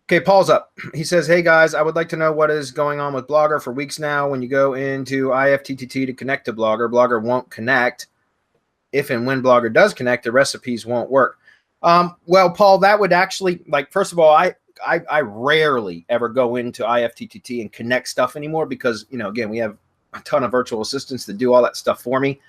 Okay, Paul's up. He says, hey guys, I would like to know what is going on with Blogger for weeks now. When you go into Ifttt to connect to Blogger, Blogger won't connect. If and when Blogger does connect, the recipes won't work. Well, Paul, that would actually, like, first of all, I rarely ever go into Ifttt and connect stuff anymore because, you know, again, we have a ton of virtual assistants that do all that stuff for me.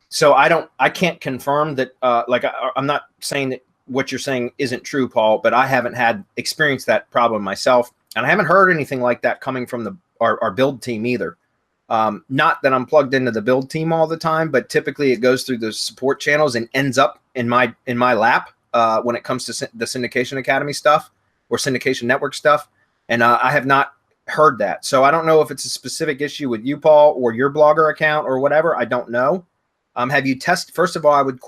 So I can't confirm that, I'm not saying that what you're saying isn't true, Paul, but I haven't had experienced that problem myself. And I haven't heard anything like that coming from our build team either. Not that I'm plugged into the build team all the time, but typically it goes through the support channels and ends up in my lap when it comes to the Syndication Academy stuff or Syndication Network stuff. And I have not heard that. So I don't know if it's a specific issue with you, Paul, or your Blogger account or whatever. I don't know. Have you tested? First of all, I would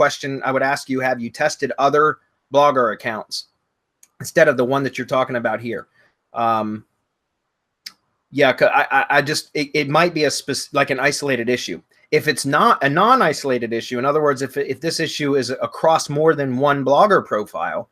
ask you, have you tested other Blogger accounts instead of the one that you're talking about here? Yeah, it might be like an isolated issue. If it's not a non-isolated issue, in other words, if this issue is across more than one Blogger profile,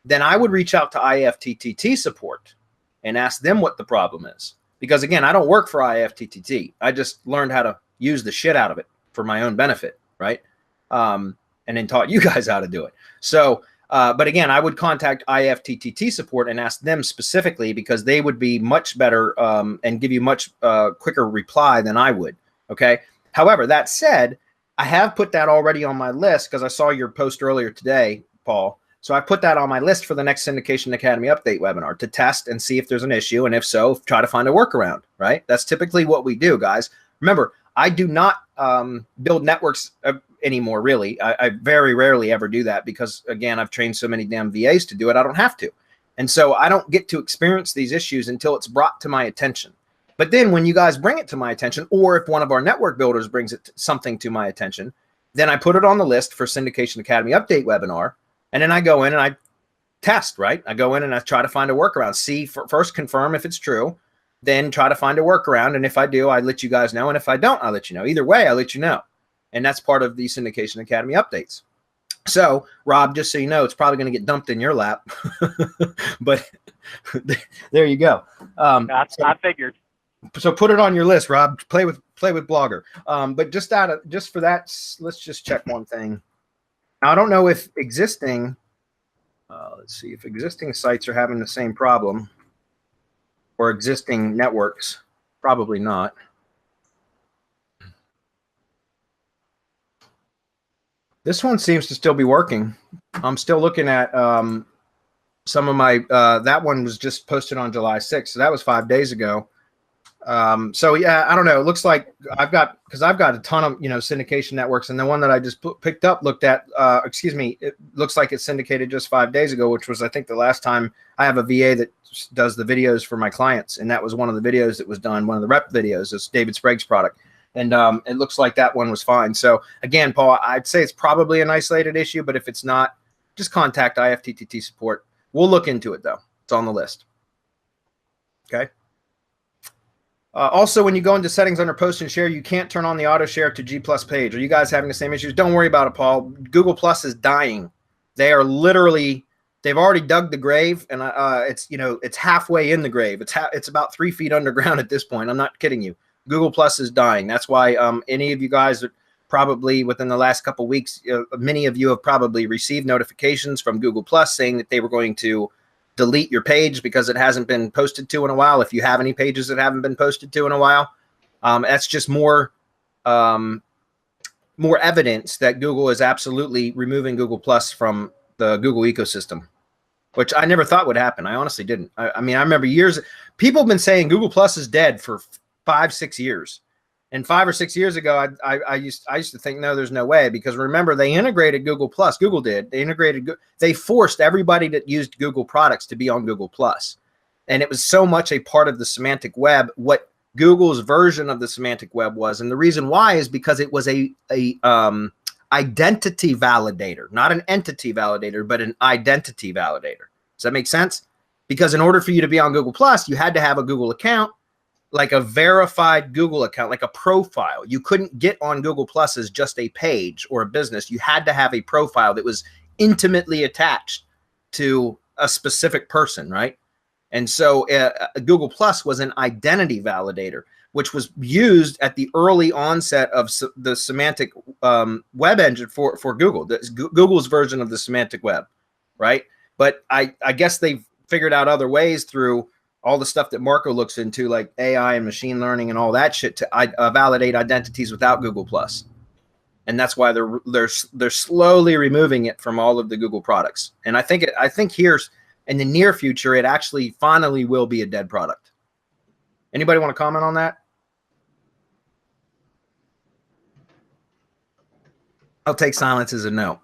then I would reach out to Ifttt support and ask them what the problem is. Because again, I don't work for Ifttt. I just learned how to use the shit out of it for my own benefit, right? And then taught you guys how to do it. So, but again, I would contact Ifttt support and ask them specifically because they would be much better and give you much quicker reply than I would. Okay. However, that said, I have put that already on my list because I saw your post earlier today, Paul. So I put that on my list for the next Syndication Academy update webinar to test and see if there's an issue. And if so, try to find a workaround, right? That's typically what we do, guys. Remember, I do not build networks anymore, really. I very rarely ever do that because, again, I've trained so many damn VAs to do it, I don't have to. And so I don't get to experience these issues until it's brought to my attention. But then when you guys bring it to my attention, or if one of our network builders brings something to my attention, then I put it on the list for Syndication Academy update webinar. And then I go in and I test, right? I go in and I try to find a workaround. See, first confirm if it's true, then try to find a workaround. And if I do, I let you guys know. And if I don't, I'll let you know. Either way, I'll let you know. And that's part of the Syndication Academy updates. So, Rob, just so you know, it's probably going to get dumped in your lap. But there you go. I figured. So put it on your list, Rob. Play with Blogger. But just for that, let's just check one thing. Now, I don't know if existing, let's see, if existing sites are having the same problem or existing networks. Probably not. This one seems to still be working. I'm still looking at some of my, that one was just posted on July 6th. So that was 5 days ago. So yeah, I don't know. It looks like I've got a ton of, syndication networks, and the one that I just picked up looked at, it looks like it's syndicated just 5 days ago, which was, I think, the last time. I have a VA that does the videos for my clients. And that was one of the videos that was done. One of the rep videos is David Sprague's product. And it looks like that one was fine. So again, Paul, I'd say it's probably an isolated issue, but if it's not, just contact Ifttt support. We'll look into it though. It's on the list. Okay. Also, when you go into settings under post and share, you can't turn on the auto share to G+ page. Are you guys having the same issues? Don't worry about it, Paul. Google+ is dying. They are literally, they've already dug the grave, and it's halfway in the grave. It's about 3 feet underground at this point. I'm not kidding you. Google+ is dying. That's why any of you guys that probably within the last couple of weeks, many of you have probably received notifications from Google+ saying that they were going to delete your page because it hasn't been posted to in a while. If you have any pages that haven't been posted to in a while, that's just more evidence that Google is absolutely removing Google+ from the Google ecosystem, which I never thought would happen. I honestly didn't. I mean, I remember years, people have been saying Google+ is dead for 5-6 years. And 5 or 6 years ago, I used to think, no, there's no way, because remember, they integrated Google+. Google did. They forced everybody that used Google products to be on Google+. And it was so much a part of the semantic web, what Google's version of the semantic web was. And the reason why is because it was a identity validator, not an entity validator, but an identity validator. Does that make sense? Because in order for you to be on Google+, you had to have a Google account, like a verified Google account, like a profile. You couldn't get on Google+ as just a page or a business. You had to have a profile that was intimately attached to a specific person, right? And so Google Plus was an identity validator, which was used at the early onset of the semantic web engine for Google, Google's version of the semantic web, right? But I guess they've figured out other ways through all the stuff that Marco looks into, like AI and machine learning and all that shit, to validate identities without Google Plus. And that's why they're slowly removing it from all of the Google products. And I think here's in the near future, it actually finally will be a dead product. Anybody want to comment on that? I'll take silence as a no.